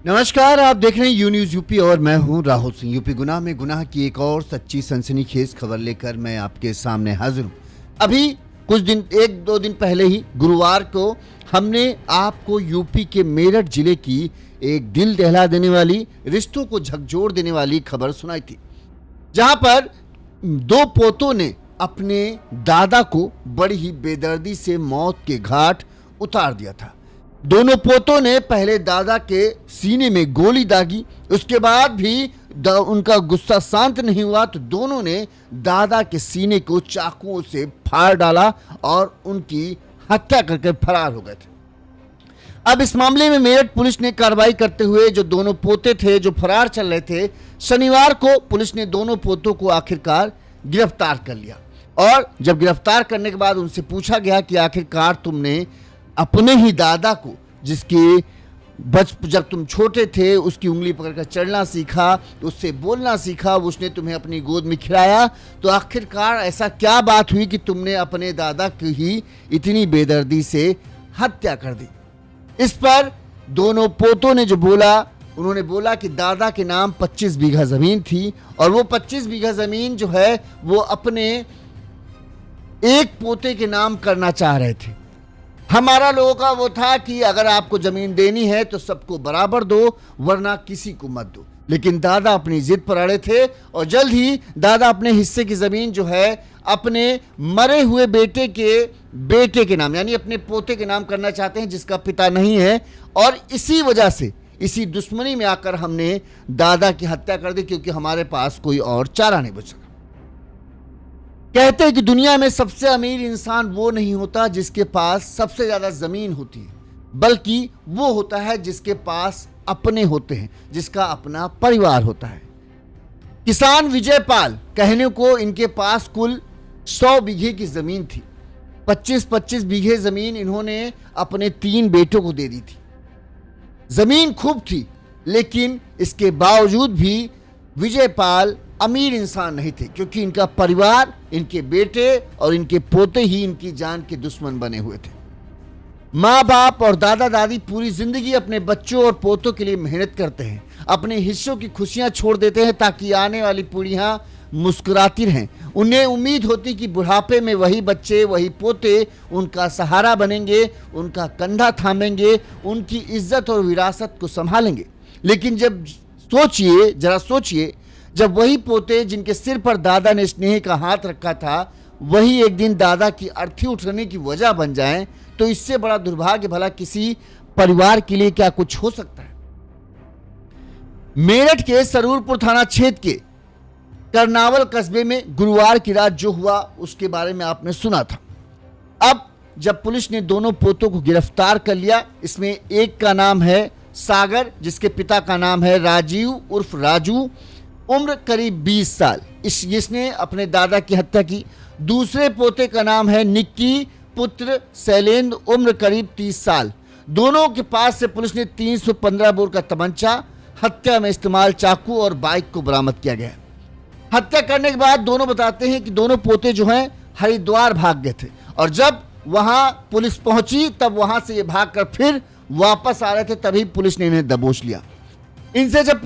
नमस्कार, आप देख रहे हैं यू न्यूज यूपी और मैं हूं राहुल सिंह। यूपी गुनाह में गुनाह की एक और सच्ची सनसनीखेज खबर लेकर मैं आपके सामने हाजिर हूं। अभी कुछ दिन, एक दो दिन पहले ही गुरुवार को हमने आपको यूपी के मेरठ जिले की एक दिल दहला देने वाली, रिश्तों को झकझोर देने वाली खबर सुनाई थी, जहां पर दो पोतों ने अपने दादा को बड़ी ही बेदर्दी से मौत के घाट उतार दिया था। दोनों पोतों ने पहले दादा के सीने में गोली दागी, उसके बाद भी उनका गुस्सा शांत नहीं हुआ तो दोनों ने दादा के सीने को चाकुओं से फाड़ डाला और उनकी हत्या करके फरार हो गए थे। अब इस मामले में मेरठ पुलिस ने कार्रवाई करते हुए जो दोनों पोते थे जो फरार चल रहे थे, शनिवार को पुलिस ने दोनों पोतों को आखिरकार गिरफ्तार कर लिया। और जब गिरफ्तार करने के बाद उनसे पूछा गया कि आखिरकार तुमने अपने ही दादा को, जिसकी जब तुम छोटे थे उसकी उंगली पकड़कर चलना सीखा, उससे बोलना सीखा, उसने तुम्हें अपनी गोद में खिलाया, तो आखिरकार ऐसा क्या बात हुई कि तुमने अपने दादा की ही इतनी बेदर्दी से हत्या कर दी। इस पर दोनों पोतों ने जो बोला, उन्होंने बोला कि दादा के नाम 25 बीघा जमीन थी और वो 25 बीघा जमीन जो है वो अपने एक पोते के नाम करना चाह रहे थे। हमारा लोगों का वो था कि अगर आपको जमीन देनी है तो सबको बराबर दो, वरना किसी को मत दो। लेकिन दादा अपनी जिद पर अड़े थे और जल्द ही दादा अपने हिस्से की जमीन जो है अपने मरे हुए बेटे के नाम, यानी अपने पोते के नाम करना चाहते हैं, जिसका पिता नहीं है। और इसी वजह से, इसी दुश्मनी में आकर हमने दादा की हत्या कर दी, क्योंकि हमारे पास कोई और चारा नहीं बचा। कहते हैं कि दुनिया में सबसे अमीर इंसान वो नहीं होता जिसके पास सबसे ज्यादा जमीन होती है, बल्कि वो होता है जिसके पास अपने होते हैं, जिसका अपना परिवार होता है। किसान विजय पाल, कहने को इनके पास कुल 100 बीघे की जमीन थी। 25-25 बीघे जमीन इन्होंने अपने 3 बेटों को दे दी थी। जमीन खूब थी, लेकिन इसके बावजूद भी विजय पाल अमीर इंसान नहीं थे, क्योंकि इनका परिवार, इनके बेटे और इनके पोते ही इनकी जान के दुश्मन बने हुए थे। माँ बाप और दादा दादी पूरी जिंदगी अपने बच्चों और पोतों के लिए मेहनत करते हैं, अपने हिस्सों की खुशियां छोड़ देते हैं ताकि आने वाली पीढ़ियां मुस्कुराती रहें। उन्हें उम्मीद होती कि बुढ़ापे में वही बच्चे, वही पोते उनका सहारा बनेंगे, उनका कंधा थामेंगे, उनकी इज्जत और विरासत को संभालेंगे। लेकिन जरा सोचिए, जब वही पोते जिनके सिर पर दादा ने स्नेह का हाथ रखा था, वही एक दिन दादा की अर्थी उठने की वजह बन जाएं, तो इससे बड़ा दुर्भाग्य भला किसी परिवार के लिए क्या कुछ हो सकता है। मेरठ के सरूरपुर थाना क्षेत्र के करनावल कस्बे में गुरुवार की रात जो हुआ उसके बारे में आपने सुना था। अब जब पुलिस ने दोनों पोतों को गिरफ्तार कर लिया, इसमें एक का नाम है सागर, जिसके पिता का नाम है राजीव उर्फ राजू, उम्र करीब 20 साल, इसने अपने दादा की हत्या की। दूसरे पोते का नाम है निक्की पुत्र शैलेंद्र, उम्र करीब 30 साल। दोनों के पास से पुलिस ने 315 बोर का तमंचा, हत्या में इस्तेमाल चाकू और बाइक को बरामद किया गया। हत्या करने के बाद दोनों बताते हैं कि दोनों पोते जो हैं हरिद्वार भाग गए थे, और जब वहां पुलिस पहुंची तब वहां से ये भागकर फिर वापस आ रहे थे, तभी पुलिस ने इन्हें दबोच लिया। इनसे जब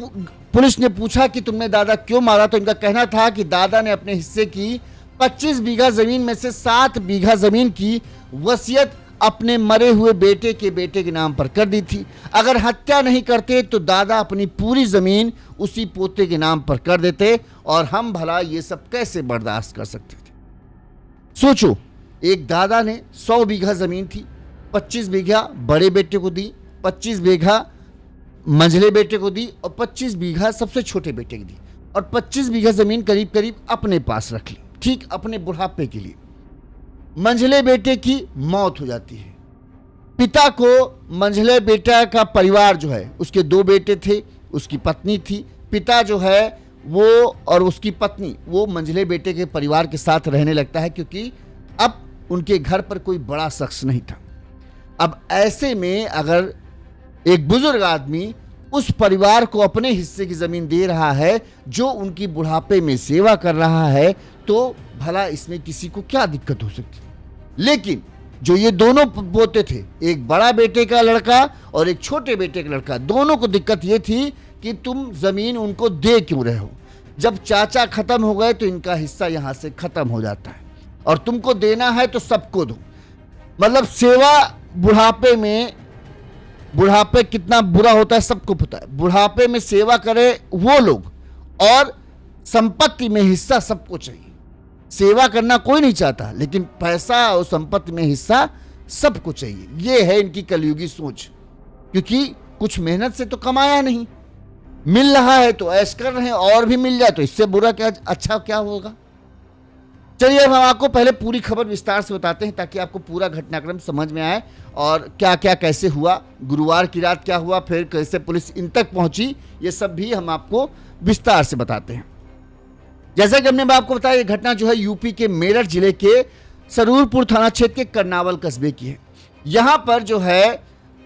पुलिस ने पूछा कि तुमने दादा क्यों मारा, तो इनका कहना था कि दादा ने अपने हिस्से की 25 बीघा जमीन में से 7 बीघा जमीन की वसीयत अपने मरे हुए बेटे के नाम पर कर दी थी। अगर हत्या नहीं करते तो दादा अपनी पूरी जमीन उसी पोते के नाम पर कर देते, और हम भला ये सब कैसे बर्दाश्त कर सकते थे। सोचो, एक दादा ने 100 बीघा जमीन थी, 25 बीघा बड़े बेटे को दी, 25 बीघा मंझले बेटे को दी और 25 बीघा सबसे छोटे बेटे को दी, और 25 बीघा जमीन करीब करीब अपने पास रख ली, ठीक अपने बुढ़ापे के लिए। मंझले बेटे की मौत हो जाती है। पिता को, मंझले बेटा का परिवार जो है, उसके 2 बेटे थे, उसकी पत्नी थी। पिता जो है वो और उसकी पत्नी, वो मंझले बेटे के परिवार के साथ रहने लगता है, क्योंकि अब उनके घर पर कोई बड़ा शख्स नहीं था। अब ऐसे में अगर एक बुजुर्ग आदमी उस परिवार को अपने हिस्से की जमीन दे रहा है, जो उनकी बुढ़ापे में सेवा कर रहा है, तो भला इसमें किसी को क्या दिक्कत हो सकती है। लेकिन जो ये दोनों पोते थे, एक बड़ा बेटे का लड़का और एक छोटे बेटे का लड़का, दोनों को दिक्कत ये थी कि तुम जमीन उनको दे क्यों रहे हो। जब चाचा खत्म हो गए तो इनका हिस्सा यहां से खत्म हो जाता है और तुमको देना है तो सबको दो। मतलब सेवा बुढ़ापे कितना बुरा होता है सबको पता है। बुढ़ापे में सेवा करे वो लोग और संपत्ति में हिस्सा सबको चाहिए। सेवा करना कोई नहीं चाहता, लेकिन पैसा और संपत्ति में हिस्सा सबको चाहिए। ये है इनकी कलयुगी सोच, क्योंकि कुछ मेहनत से तो कमाया नहीं, मिल रहा है तो ऐश कर रहे हैं, और भी मिल जाए तो इससे बुरा क्या अच्छा क्या होगा। चलिए अब हम आपको पहले पूरी खबर विस्तार से बताते हैं ताकि आपको पूरा घटनाक्रम समझ में आए और क्या क्या कैसे हुआ, गुरुवार की रात क्या हुआ, फिर कैसे पुलिस इन तक पहुंची, ये सब भी हम आपको विस्तार से बताते हैं। जैसा कि हमने आपको बताया, ये घटना जो है यूपी के मेरठ जिले के सरूरपुर थाना क्षेत्र के करनावल कस्बे की है। यहाँ पर जो है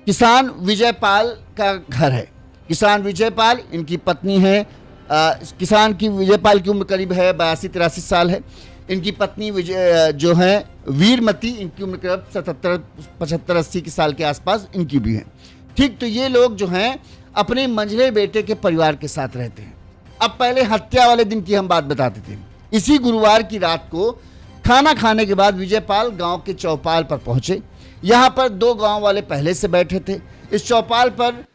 किसान विजयपाल का घर है। किसान विजयपाल, इनकी पत्नी है, किसान की विजयपाल की उम्र करीब है 82-83 साल है। इनकी पत्नी विजय जो है वीरमती, इनकी उम्र करीब 77-75-80 साल के आसपास इनकी भी है। ठीक, तो ये लोग जो हैं अपने मंझले बेटे के परिवार के साथ रहते हैं। अब पहले हत्या वाले दिन की हम बात बताते थे। इसी गुरुवार की रात को खाना खाने के बाद विजयपाल गांव के चौपाल पर पहुंचे। यहां पर दो गांव वाले पहले से बैठे थे। इस चौपाल पर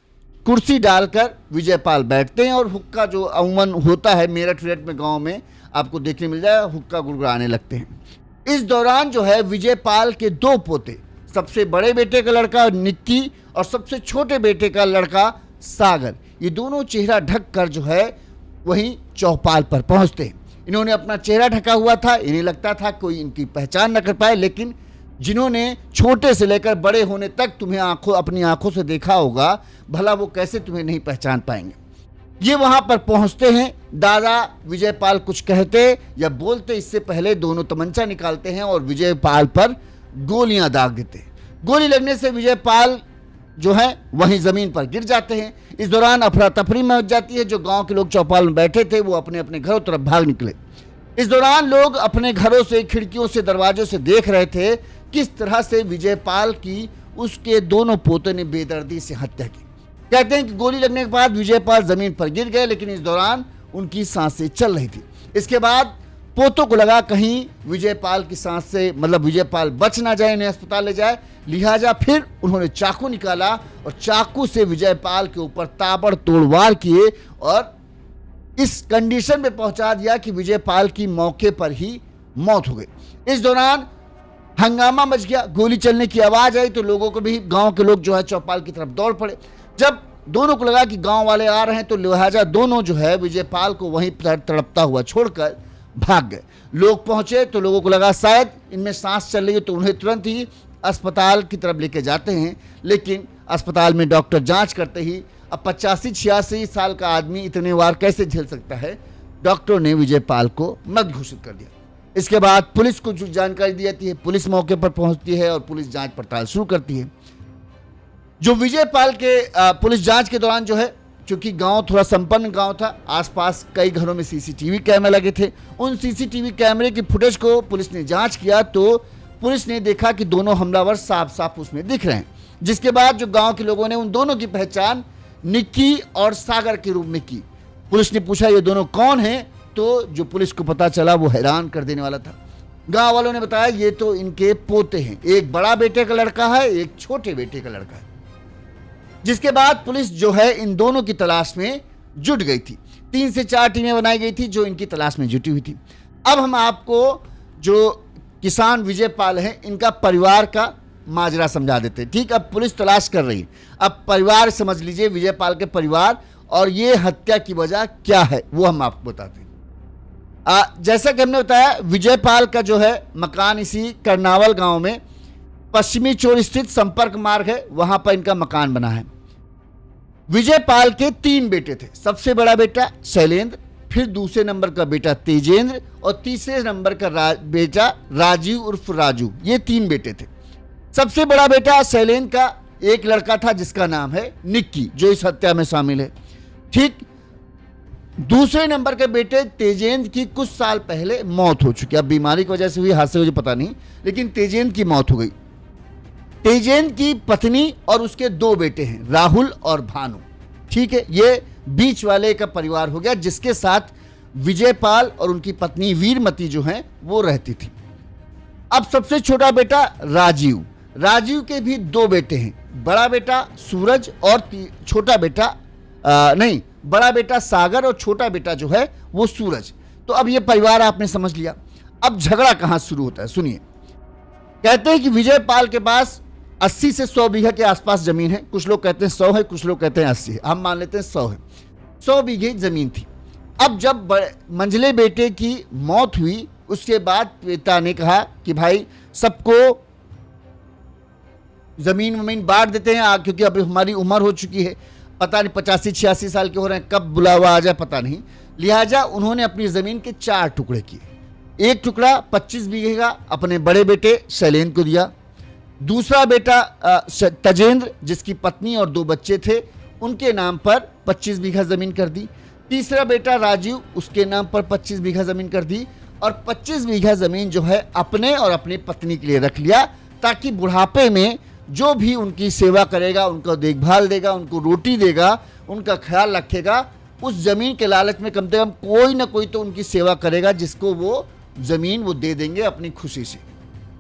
कुर्सी डालकर विजयपाल बैठते हैं और हुक्का जो अमूमन होता है मेरठ में गांव में आपको देखने मिल जाए, हुक्का गुड़गुड़ाने लगते हैं। इस दौरान जो है विजयपाल के दो पोते, सबसे बड़े बेटे का लड़का निक्की और सबसे छोटे बेटे का लड़का सागर, ये दोनों चेहरा ढक कर जो है वहीं चौपाल पर पहुंचते हैं। इन्होंने अपना चेहरा ढका हुआ था, इन्हें लगता था कोई इनकी पहचान न कर पाए, लेकिन जिन्होंने छोटे से लेकर बड़े होने तक तुम्हें अपनी आंखों से देखा होगा, भला वो कैसे तुम्हें नहीं पहचान पाएंगे। ये वहां पर पहुंचते हैं। दादा विजयपाल कुछ कहते या बोलते इससे पहले दोनों तमंचा निकालते हैं और विजयपाल पर गोलियां दाग देते हैं। गोली लगने से विजयपाल जो है वहीं जमीन पर गिर जाते हैं। इस दौरान अफरा तफरी मच जाती है। जो गांव के लोग चौपाल में बैठे थे वो अपने अपने घरों तरफ भाग निकले। इस दौरान लोग अपने घरों से, खिड़कियों से, दरवाजों से देख रहे थे किस तरह से विजयपाल की उसके दोनों पोतों ने बेदर्दी से हत्या की। कहते हैं कि गोली लगने के बाद विजयपाल जमीन पर गिर गए, लेकिन इस दौरान उनकी सांसें चल रही थी। इसके बाद पोतों को लगा कहीं विजयपाल की सांस से विजयपाल बच ना जाए, इन्हें अस्पताल ले जाए, लिहाजा फिर उन्होंने चाकू निकाला और चाकू से विजयपाल के ऊपर ताबड़तोड़ वार किए और इस कंडीशन में पहुंचा दिया कि विजयपाल की मौके पर ही मौत हो गई। इस दौरान हंगामा मच गया, गोली चलने की आवाज आई तो लोगों को भी, गांव के लोग जो है चौपाल की तरफ दौड़ पड़े। जब दोनों को लगा कि गांव वाले आ रहे हैं तो लिहाजा दोनों जो है विजयपाल को वहीं तड़पता हुआ छोड़कर भाग गए। लोग पहुंचे तो लोगों को लगा शायद इनमें सांस चल रही है, तो उन्हें तुरंत ही अस्पताल की तरफ लेके जाते हैं। लेकिन अस्पताल में डॉक्टर जांच करते ही, अब 85-86 साल का आदमी इतने वार कैसे झेल सकता है, डॉक्टरों ने विजयपाल को मृत घोषित कर दिया। इसके बाद पुलिस को जानकारी दी जाती है। पुलिस मौके पर पहुंचती है और पुलिस जांच पड़ताल शुरू करती है। जो विजयपाल के पुलिस जांच के दौरान जो है, चूंकि गांव थोड़ा संपन्न गांव था, आसपास कई घरों में सीसीटीवी कैमरे लगे थे। उन सीसीटीवी कैमरे की फुटेज को पुलिस ने जांच किया तो पुलिस ने देखा कि दोनों हमलावर साफ साफ उसमें दिख रहे हैं। जिसके बाद जो गांव के लोगों ने उन दोनों की पहचान निक्की और सागर के रूप में की। पुलिस ने पूछा ये दोनों कौन हैं, तो जो पुलिस को पता चला वो हैरान कर देने वाला था। गांव वालों ने बताया ये तो इनके पोते हैं, एक बड़ा बेटे का लड़का है, एक छोटे बेटे का लड़का है। जिसके बाद पुलिस जो है इन दोनों की तलाश में जुट गई थी। 3 से 4 टीमें बनाई गई थी जो इनकी तलाश में जुटी हुई थी। अब हम आपको जो किसान विजयपाल हैं इनका परिवार का माजरा समझा देते हैं। ठीक, अब पुलिस तलाश कर रही है, अब परिवार समझ लीजिए, विजयपाल के परिवार, और ये हत्या की वजह क्या है वो हम आपको बताते हैं। जैसा कि हमने बताया, विजयपाल का जो है मकान इसी करनावल गांव में पश्चिमी चोर स्थित संपर्क मार्ग है, वहां पर इनका मकान बना है। विजयपाल के 3 बेटे थे। सबसे बड़ा बेटा शैलेंद्र, फिर दूसरे नंबर का बेटा तेजेंद्र और तीसरे नंबर का बेटा राजीव उर्फ राजू। ये 3 बेटे थे। सबसे बड़ा बेटा शैलेंद्र का एक लड़का था जिसका नाम है निक्की, जो इस हत्या में शामिल है। ठीक, दूसरे नंबर के बेटे तेजेंद्र की कुछ साल पहले मौत हो चुकी है। अब बीमारी की वजह से हुई, हादसे मुझे पता नहीं, लेकिन तेजेंद्र की मौत हो गई। तेजेंद्र की पत्नी और उसके 2 बेटे हैं, राहुल और भानु। ठीक है, ये बीच वाले का परिवार हो गया, जिसके साथ विजयपाल और उनकी पत्नी वीरमती जो हैं वो रहती थी। अब सबसे छोटा बेटा राजीव, राजीव के भी 2 बेटे हैं, बड़ा बेटा सूरज और छोटा बेटा बड़ा बेटा सागर और छोटा बेटा जो है वो सूरज। तो अब ये परिवार आपने समझ लिया। अब झगड़ा कहां शुरू होता है, सुनिए। कहते हैं कि विजयपाल के पास 80 से 100 बीघा के आसपास जमीन है। कुछ लोग कहते हैं 100 है, कुछ लोग कहते हैं 80 है, हम मान लेते हैं 100 है। 100 बीघे जमीन थी। अब जब मंझले बेटे की मौत हुई, उसके बाद पिता ने कहा कि भाई सबको जमीन वमीन बांट देते हैं, क्योंकि अब हमारी उम्र हो चुकी है, पता नहीं 85-86 साल के हो रहे हैं, कब बुलावा आ जाए पता नहीं। लिहाजा उन्होंने अपनी जमीन के 4 टुकड़े किए। एक टुकड़ा 25 बीघे का अपने बड़े बेटे शैलेंद्र को दिया, दूसरा बेटा तजेंद्र जिसकी पत्नी और 2 बच्चे थे उनके नाम पर 25 बीघा जमीन कर दी, तीसरा बेटा राजीव उसके नाम पर 25 बीघा जमीन कर दी, और 25 बीघा जमीन जो है अपने और अपनी पत्नी के लिए रख लिया, ताकि बुढ़ापे में जो भी उनकी सेवा करेगा, उनको देखभाल देगा, उनको रोटी देगा, उनका ख्याल रखेगा, उस जमीन के लालच में कम से कम कोई ना कोई तो उनकी सेवा करेगा, जिसको वो जमीन वो दे देंगे अपनी खुशी से।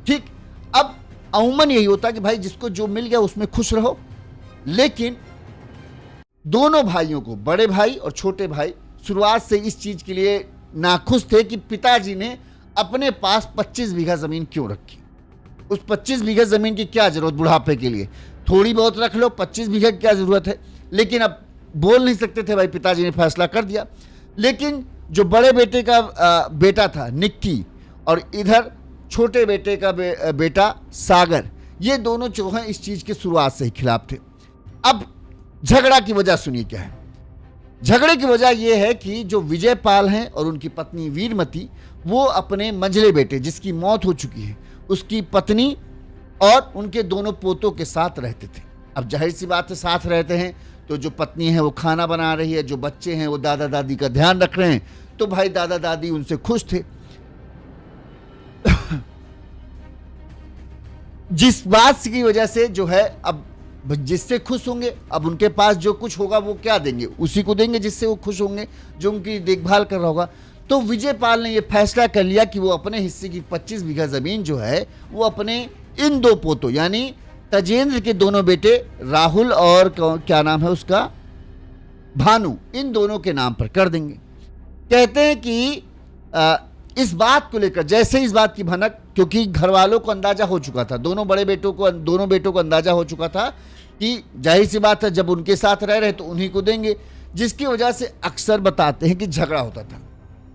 ठीक, अब अमूमन यही होता है कि भाई जिसको जो मिल गया उसमें खुश रहो। लेकिन दोनों भाइयों को, बड़े भाई और छोटे भाई, शुरुआत से इस चीज के लिए नाखुश थे कि पिताजी ने अपने पास 25 बीघा जमीन क्यों रखी। उस 25 बीघा जमीन की क्या जरूरत बुढ़ापे के लिए, थोड़ी बहुत रख लो, 25 बीघा की क्या जरूरत है। लेकिन अब बोल नहीं सकते थे भाई, पिताजी ने फैसला कर दिया। लेकिन जो बड़े बेटे का बेटा था निक्की और इधर छोटे बेटे का बेटा सागर, ये दोनों जो हैं इस चीज के शुरुआत से ही खिलाफ थे। अब झगड़ा की वजह सुनिए क्या है। झगड़े की वजह यह है कि जो विजयपाल हैं और उनकी पत्नी वीरमती, वो अपने मंझले बेटे जिसकी मौत हो चुकी है उसकी पत्नी और उनके दोनों पोतों के साथ रहते थे। अब जाहिर सी बात है, साथ रहते हैं तो जो पत्नी है वो खाना बना रही है, जो बच्चे हैं वो दादा दादी का ध्यान रख रहे हैं, तो भाई दादा दादी उनसे खुश थे। जिस बात की वजह से जो है, अब जिससे खुश होंगे, अब उनके पास जो कुछ होगा वो क्या देंगे, उसी को देंगे जिससे वो खुश होंगे, जो उनकी देखभाल कर रहा होगा। तो विजयपाल ने ये फैसला कर लिया कि वो अपने हिस्से की 25 बीघा जमीन जो है वो अपने इन 2 पोतों यानी तजेंद्र के दोनों बेटे राहुल और क्या नाम है उसका, भानु, इन दोनों के नाम पर कर देंगे। कहते हैं कि इस बात को लेकर जैसे इस बात की भनक, क्योंकि घर वालों को अंदाजा हो चुका था, दोनों बेटों को अंदाजा हो चुका था कि जाहिर सी बात है जब उनके साथ रह रहे तो उन्हीं को देंगे, जिसकी वजह से अक्सर बताते हैं कि झगड़ा होता था।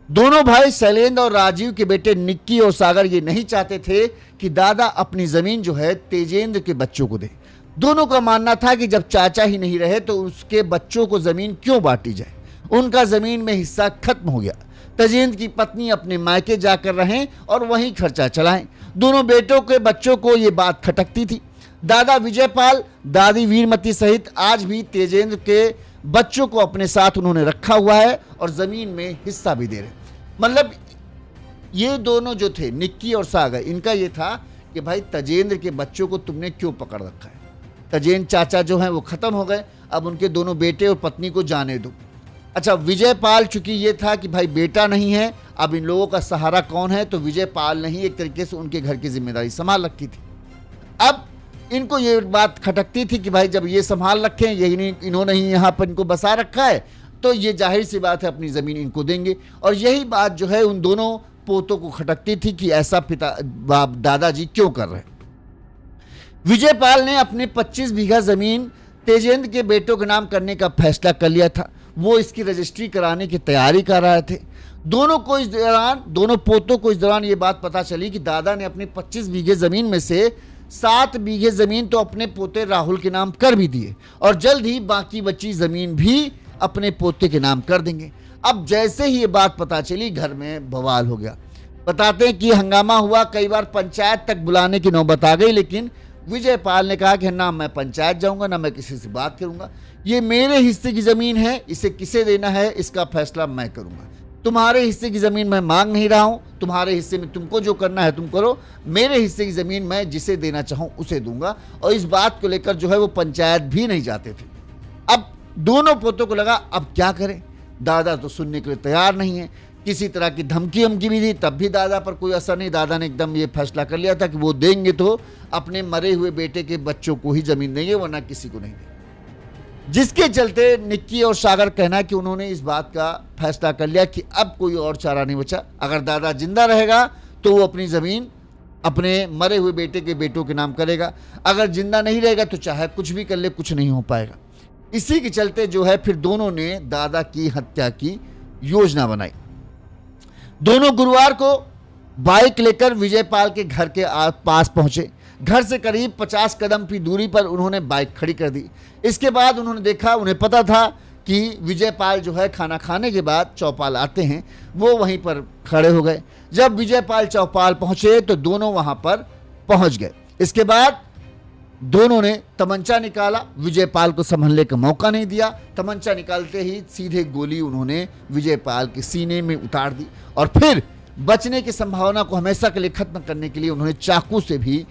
दोनों भाई शैलेंद्र और राजीव के बेटे निक्की और सागर ये नहीं चाहते थे कि दादा अपनी जमीन जो है तेजेंद्र के बच्चों को दे। दोनों का मानना था कि जब चाचा ही नहीं रहे तो उसके बच्चों को जमीन क्यों बांटी जाए, उनका जमीन में हिस्सा खत्म हो गया। तजेंद्र की पत्नी अपने मायके जाकर रहें और वहीं खर्चा चलाएं। दोनों बेटों के बच्चों को ये बात खटकती थी। दादा विजयपाल, दादी वीरमती सहित आज भी तेजेंद्र के बच्चों को अपने साथ उन्होंने रखा हुआ है और जमीन में हिस्सा भी दे रहे। मतलब ये दोनों जो थे निक्की और सागर, इनका ये था कि भाई तजेंद्र के बच्चों को तुमने क्यों पकड़ रखा है, तजेंद्र चाचा जो हैं वो खत्म हो गए, अब उनके दोनों बेटे और पत्नी को जाने दो। अच्छा, विजयपाल चूंकि ये था कि भाई बेटा नहीं है, अब इन लोगों का सहारा कौन है, तो विजयपाल ने ही एक तरीके से उनके घर की जिम्मेदारी संभाल रखी थी। अब इनको ये बात खटकती थी कि भाई जब ये संभाल रखे, यही नहीं इन्होंने ही यहाँ पर इनको बसा रखा है, तो ये जाहिर सी बात है अपनी ज़मीन इनको देंगे। और यही बात जो है उन दोनों पोतों को खटकती थी कि ऐसा दादाजी क्यों कर रहे हैं। विजयपाल ने अपने 25 बीघा ज़मीन तेजेंद्र के बेटों के नाम करने का फैसला कर लिया था। वो इसकी रजिस्ट्री कराने की तैयारी कर रहे थे। दोनों पोतों को इस दौरान ये बात पता चली कि दादा ने अपने 25 बीघे ज़मीन में से 7 बीघे ज़मीन तो अपने पोते राहुल के नाम कर भी दिए और जल्द ही बाकी बची ज़मीन भी अपने पोते के नाम कर देंगे। अब जैसे ही ये बात पता चली, घर में बवाल हो गया। बताते हैं कि हंगामा हुआ, कई बार पंचायत तक बुलाने की नौबत आ गई, लेकिन विजयपाल ने कहा कि ना मैं पंचायत जाऊंगा, ना मैं किसी से बात करूंगा, ये मेरे हिस्से की ज़मीन है, इसे किसे देना है इसका फैसला मैं करूंगा। तुम्हारे हिस्से की ज़मीन मैं मांग नहीं रहा हूं, तुम्हारे हिस्से में तुमको जो करना है तुम करो, मेरे हिस्से की ज़मीन मैं जिसे देना चाहूं उसे दूंगा। और इस बात को लेकर जो है वो पंचायत भी नहीं जाते थे। अब दोनों पोतों को लगा अब क्या करें, दादा तो सुनने के लिए तैयार नहीं है। किसी तरह की धमकी वमकी भी दी, तब भी दादा पर कोई असर नहीं। दादा ने एकदम ये फैसला कर लिया था कि वो देंगे तो अपने मरे हुए बेटे के बच्चों को ही ज़मीन देंगे, वरना किसी को नहीं देंगे। जिसके चलते निक्की और सागर कहना कि उन्होंने इस बात का फैसला कर लिया कि अब कोई और चारा नहीं बचा। अगर दादा जिंदा रहेगा तो वो अपनी ज़मीन अपने मरे हुए बेटे के बेटों के नाम करेगा, अगर जिंदा नहीं रहेगा तो चाहे कुछ भी कर ले, कुछ नहीं हो पाएगा। इसी के चलते जो है फिर दोनों ने दादा की हत्या की योजना बनाई। दोनों गुरुवार को बाइक लेकर विजयपाल के घर के पास पहुंचे। घर से करीब 50 कदम की दूरी पर उन्होंने बाइक खड़ी कर दी। इसके बाद उन्होंने देखा, उन्हें पता था कि विजयपाल जो है खाना खाने के बाद चौपाल आते हैं, वो वहीं पर खड़े हो गए। जब विजयपाल चौपाल पहुंचे तो दोनों वहां पर पहुंच गए। इसके बाद दोनों ने तमंचा निकाला, विजयपाल को संभलने का मौका नहीं दिया। तमंचा निकालते ही सीधे गोली उन्होंने विजयपाल के सीने में उतार दी और फिर बचने की संभावना को हमेशा के लिए खत्म करने के लिए उन्होंने चाकू से भी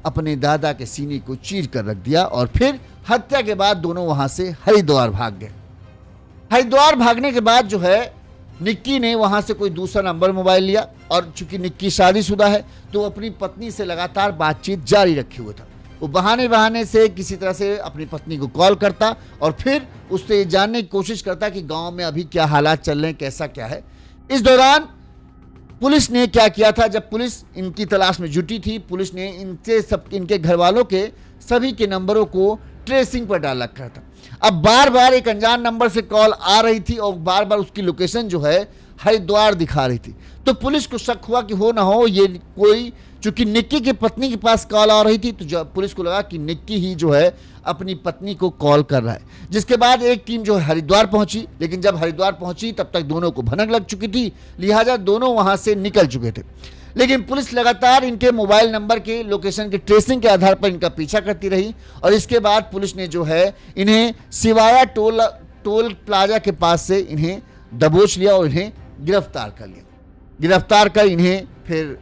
अपने दादा के सीने को चीर कर रख दिया। और फिर हत्या के बाद दोनों वहां से हरिद्वार भाग गए। हरिद्वार भागने के बाद जो है निक्की ने वहां से कोई दूसरा नंबर मोबाइल लिया और चूंकि निक्की शादीशुदा है तो अपनी पत्नी से लगातार बातचीत जारी रखे हुए था। वो बहाने से किसी तरह से अपनी पत्नी को कॉल करता और फिर उससे जानने की कोशिश करता कि गांव में अभी क्या हालात चल रहे हैं, कैसा क्या है। इस दौरान पुलिस ने क्या किया था, जब पुलिस इनकी तलाश में जुटी थी, पुलिस ने इनके घर वालों के सभी के नंबरों को ट्रेसिंग पर डाल रखा था। अब बार बार एक अनजान नंबर से कॉल आ रही थी और बार बार उसकी लोकेशन जो है हरिद्वार दिखा रही थी। तो पुलिस को शक हुआ कि हो ना हो ये कोई, चूंकि निक्की की पत्नी के पास कॉल आ रही थी तो जब पुलिस को लगा कि निक्की ही जो है अपनी पत्नी को कॉल कर रहा है। जिसके बाद एक टीम जो है हरिद्वार पहुंची, लेकिन जब हरिद्वार पहुंची तब तक दोनों को भनक लग चुकी थी, लिहाजा दोनों वहां से निकल चुके थे। लेकिन पुलिस लगातार इनके मोबाइल नंबर के लोकेशन के ट्रेसिंग के आधार पर इनका पीछा करती रही और इसके बाद पुलिस ने जो है इन्हें सिवाया टोल प्लाजा के पास से इन्हें दबोच लिया और इन्हें गिरफ्तार कर लिया। गिरफ्तार कर इन्हें फिर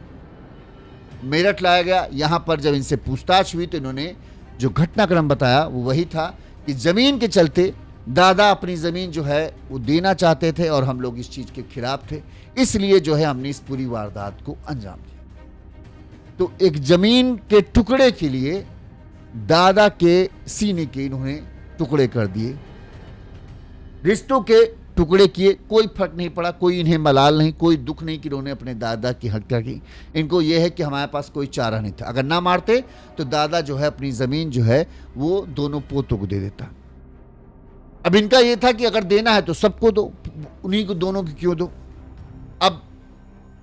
मेरठ लाया गया। यहाँ पर जब इनसे पूछताछ हुई तो इन्होंने जो घटनाक्रम बताया वो वही था कि ज़मीन के चलते दादा अपनी ज़मीन जो है वो देना चाहते थे और हम लोग इस चीज़ के खिलाफ थे, इसलिए जो है हमने इस पूरी वारदात को अंजाम दिया। तो एक ज़मीन के टुकड़े के लिए दादा के सीने के इन्होंने टुकड़े कर दिए, रिश्तों के टुकड़े किए। कोई फर्क नहीं पड़ा, कोई इन्हें मलाल नहीं, कोई दुख नहीं कि इन्होंने अपने दादा की हत्या की। इनको यह है कि हमारे पास कोई चारा नहीं था, अगर ना मारते तो दादा जो है अपनी ज़मीन जो है वो दोनों पोतों को दे देता। अब इनका यह था कि अगर देना है तो सबको दो, उन्हीं को दोनों को क्यों दो। अब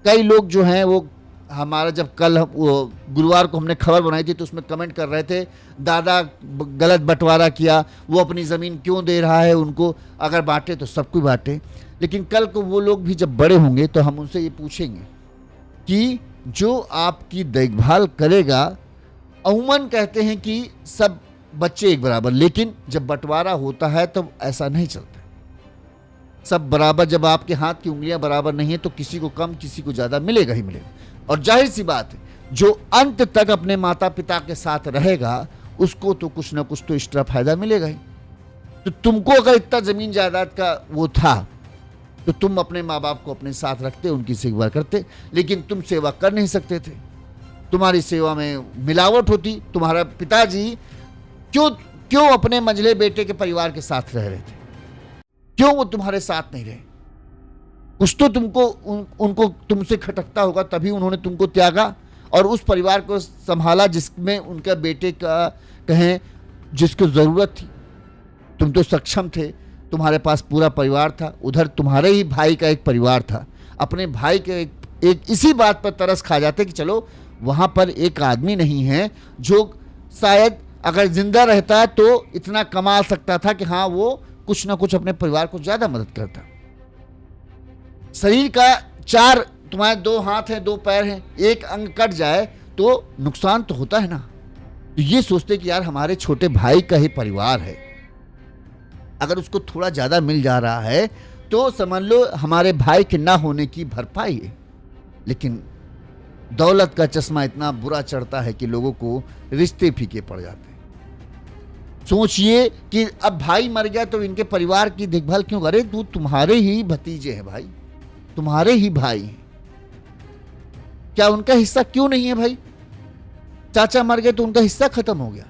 कई लोग जो हैं वो हमारा जब कल गुरुवार को हमने खबर बनाई थी तो उसमें कमेंट कर रहे थे दादा गलत बंटवारा किया, वो अपनी ज़मीन क्यों दे रहा है उनको, अगर बांटे तो सबको बांटे। लेकिन कल को वो लोग भी जब बड़े होंगे तो हम उनसे ये पूछेंगे कि जो आपकी देखभाल करेगा, अमूमन कहते हैं कि सब बच्चे एक बराबर, लेकिन जब बंटवारा होता है तो ऐसा नहीं चलता। सब बराबर, जब आपके हाथ की उंगलियां बराबर नहीं है तो किसी को कम किसी को ज़्यादा मिलेगा ही मिलेगा। और जाहिर सी बात है जो अंत तक अपने माता पिता के साथ रहेगा उसको तो कुछ ना कुछ तो एक्स्ट्रा फायदा मिलेगा ही। तो तुमको अगर इतना ज़मीन जायदाद का वो था तो तुम अपने माँ बाप को अपने साथ रखते, उनकी सेवा करते, लेकिन तुम सेवा कर नहीं सकते थे। तुम्हारी सेवा में मिलावट होती। तुम्हारा पिताजी क्यों अपने मंझले बेटे के परिवार के साथ रह रहे थे, क्यों वो तुम्हारे साथ नहीं रहे? कुछ तो तुमको उनको तुमसे खटकता होगा, तभी उन्होंने तुमको त्यागा और उस परिवार को संभाला जिसमें उनका बेटे का कहें जिसको ज़रूरत थी। तुम तो सक्षम थे, तुम्हारे पास पूरा परिवार था, उधर तुम्हारे ही भाई का एक परिवार था। अपने भाई के एक इसी बात पर तरस खा जाते कि चलो वहाँ पर एक आदमी नहीं है जो शायद अगर जिंदा रहता है तो इतना कमा सकता था कि हाँ वो कुछ ना कुछ अपने परिवार को ज़्यादा मदद करता। शरीर का तुम्हारे 2 हाथ हैं, 2 पैर हैं, एक अंग कट जाए तो नुकसान तो होता है ना। तो ये सोचते कि यार हमारे छोटे भाई का ही परिवार है, अगर उसको थोड़ा ज़्यादा मिल जा रहा है तो समझ लो हमारे भाई के ना होने की भरपाई है। लेकिन दौलत का चश्मा इतना बुरा चढ़ता है कि लोगों को रिश्ते फीके पड़ जाते हैं। सोचिए कि अब भाई मर गया तो इनके परिवार की देखभाल क्यों करे? तुम्हारे ही भतीजे हैं भाई, तुम्हारे ही भाई हैं, क्या उनका हिस्सा क्यों नहीं है भाई? चाचा मर गए तो उनका हिस्सा खत्म हो गया।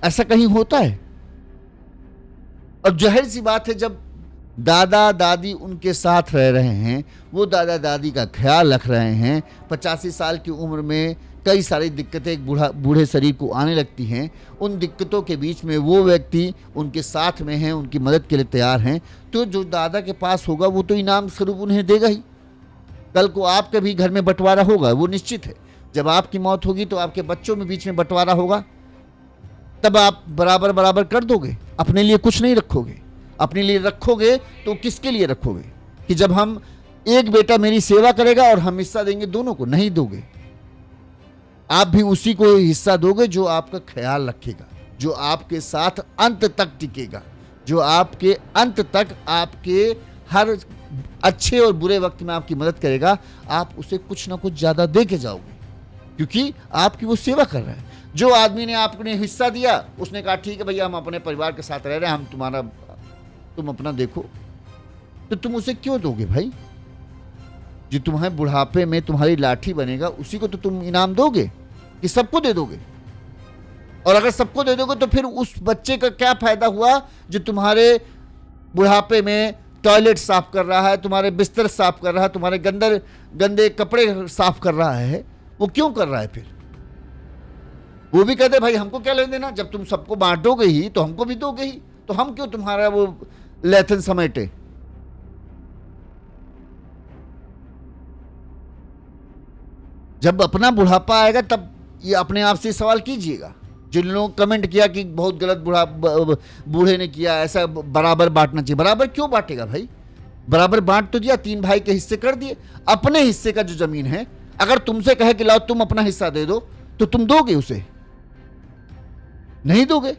ऐसा कहीं होता है? और जाहिर सी बात है, जब दादा दादी उनके साथ रह रहे हैं, वो दादा दादी का ख्याल रख रहे हैं, 85 साल की उम्र में कई सारी दिक्कतें एक बूढ़े शरीर को आने लगती हैं, उन दिक्कतों के बीच में वो व्यक्ति उनके साथ में हैं, उनकी मदद के लिए तैयार हैं, तो जो दादा के पास होगा वो तो इनाम स्वरूप उन्हें देगा ही। कल को आपके भी घर में बंटवारा होगा, वो निश्चित है। जब आपकी मौत होगी तो आपके बच्चों में बीच में बंटवारा होगा, तब आप बराबर बराबर कर दोगे, अपने लिए कुछ नहीं रखोगे। अपने लिए रखोगे तो किसके लिए रखोगे? कि जब हम एक बेटा मेरी सेवा करेगा और हम हिस्सा देंगे दोनों को, नहीं दोगे। आप भी उसी को हिस्सा दोगे जो आपका ख्याल रखेगा, जो आपके साथ अंत तक टिकेगा, जो आपके अंत तक आपके हर अच्छे और बुरे वक्त में आपकी मदद करेगा। आप उसे कुछ ना कुछ ज्यादा दे के जाओगे, क्योंकि आपकी वो सेवा कर रहा है। जो आदमी ने आपने हिस्सा दिया, उसने कहा ठीक है भैया, हम अपने परिवार के साथ रह रहे हैं, हम तुम अपना देखो, तो तुम उसे क्यों दोगे भाई? जो तुम्हारे बुढ़ापे में तुम्हारी लाठी बनेगा, उसी को तो तुम इनाम दोगे कि सबको दे दोगे? और अगर सबको दे दोगे तो फिर उस बच्चे का क्या फायदा हुआ जो तुम्हारे बुढ़ापे में टॉयलेट साफ कर रहा है, तुम्हारे बिस्तर साफ कर रहा है, तुम्हारे गंदे कपड़े साफ कर रहा है? वो क्यों कर रहा है? फिर वो भी कहते भाई हमको क्या लेने देना, जब तुम सबको बांटोगे ही तो हमको भी दोगे ही, तो हम क्यों तुम्हारा वो लेथन समेटे? जब अपना बुढ़ापा आएगा तब ये अपने आप से सवाल कीजिएगा। जिन लोगों ने कमेंट किया कि बहुत गलत बूढ़े ने किया, ऐसा बराबर बांटना चाहिए। बराबर क्यों बांटेगा भाई? बराबर बांट तो दिया, 3 भाई के हिस्से कर दिए। अपने हिस्से का जो जमीन है, अगर तुमसे कहे कि लाओ तुम अपना हिस्सा दे दो, तो तुम दोगे उसे? नहीं दोगे।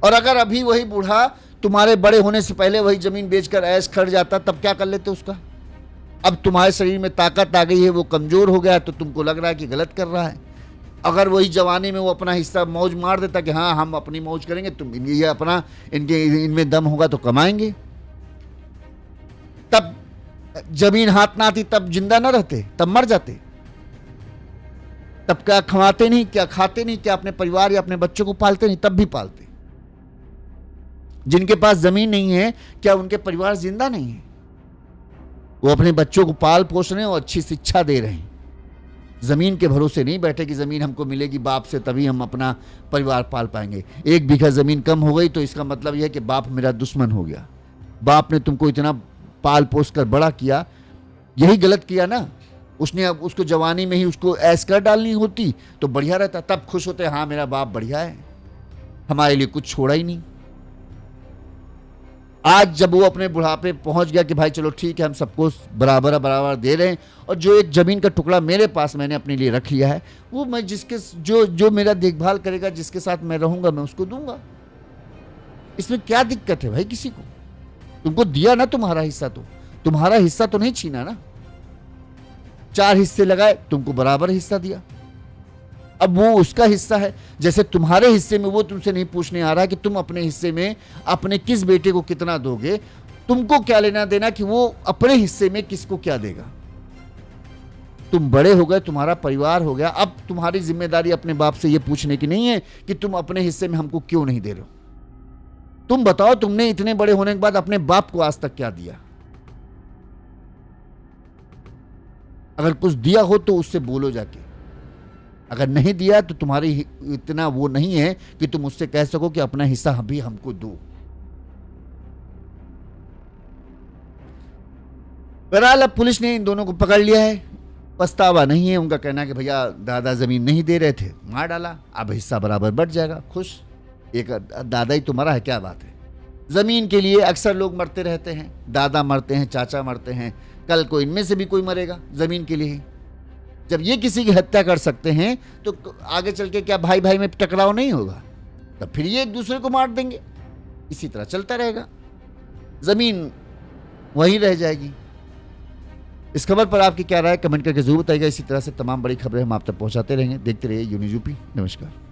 और अगर अभी वही बूढ़ा तुम्हारे बड़े होने से पहले वही जमीन बेचकर ऐश कर जाता, तब क्या कर लेते उसका? अब तुम्हारे शरीर में ताकत आ गई है, वो कमजोर हो गया, तो तुमको लग रहा है कि गलत कर रहा है। अगर वही जवानी में वो अपना हिस्सा मौज मार देता कि हाँ हम अपनी मौज करेंगे, तुम ये अपना, इनमें दम होगा तो कमाएंगे, तब जमीन हाथ ना आती, तब जिंदा ना रहते, तब मर जाते। तब क्या खवाते नहीं, क्या खाते नहीं, क्या अपने परिवार या अपने बच्चों को पालते नहीं? तब भी पालते। जिनके पास जमीन नहीं है, क्या उनके परिवार जिंदा नहीं है? वो अपने बच्चों को पाल पोष रहे हैं और अच्छी शिक्षा दे रहे हैं। जमीन के भरोसे नहीं बैठे कि जमीन हमको मिलेगी बाप से तभी हम अपना परिवार पाल पाएंगे। 1 बीघा जमीन कम हो गई तो इसका मतलब यह है कि बाप मेरा दुश्मन हो गया। बाप ने तुमको इतना पाल पोस कर बड़ा किया, यही गलत किया ना। उसने अब उसको जवानी में ही उसको ऐश कर डालनी होती तो बढ़िया रहता, तब खुश होते हाँ मेरा बाप बढ़िया है, हमारे लिए कुछ छोड़ा ही नहीं। आज जब वो अपने बुढ़ापे पहुंच गया कि भाई चलो ठीक है, हम सबको बराबर बराबर दे रहे हैं, और जो एक जमीन का टुकड़ा मेरे पास मैंने अपने लिए रख लिया है, वो मैं जिसके जो मेरा देखभाल करेगा, जिसके साथ मैं रहूंगा, मैं उसको दूंगा। इसमें क्या दिक्कत है भाई? किसी को तुमको दिया ना तुम्हारा हिस्सा, तो तुम्हारा हिस्सा तो नहीं छीना ना। 4 हिस्से लगाए, तुमको बराबर हिस्सा दिया, अब वो उसका हिस्सा है। जैसे तुम्हारे हिस्से में वो तुमसे नहीं पूछने आ रहा कि तुम अपने हिस्से में अपने किस बेटे को कितना दोगे, तुमको क्या लेना देना कि वो अपने हिस्से में किसको क्या देगा। तुम बड़े हो गए, तुम्हारा परिवार हो गया, अब तुम्हारी जिम्मेदारी अपने बाप से ये पूछने की नहीं है कि तुम अपने हिस्से में हमको क्यों नहीं दे रहे हो। तुम बताओ, तुमने इतने बड़े होने के बाद अपने बाप को आज तक क्या दिया? अगर कुछ दिया हो तो उससे बोलो जाके, अगर नहीं दिया तो तुम्हारी इतना वो नहीं है कि तुम उससे कह सको कि अपना हिस्सा भी हमको दो। बहरहाल अब पुलिस ने इन दोनों को पकड़ लिया है, पछतावा नहीं है। उनका कहना है कि भैया दादा जमीन नहीं दे रहे थे, मार डाला, अब हिस्सा बराबर बढ़ जाएगा, खुश। एक दादा ही तो मरा है, क्या बात है। जमीन के लिए अक्सर लोग मरते रहते हैं, दादा मरते हैं, चाचा मरते हैं, कल को इनमें से भी कोई मरेगा जमीन के लिए ही। जब ये किसी की हत्या कर सकते हैं तो आगे चल के क्या भाई भाई में टकराव नहीं होगा? तब फिर ये एक दूसरे को मार देंगे, इसी तरह चलता रहेगा, जमीन वहीं रह जाएगी। इस खबर पर आपकी क्या राय, कमेंट करके जरूर बताइएगा। इसी तरह से तमाम बड़ी खबरें हम आप तक पहुंचाते रहेंगे। देखते रहिए यून्यूज़ यूपी। नमस्कार।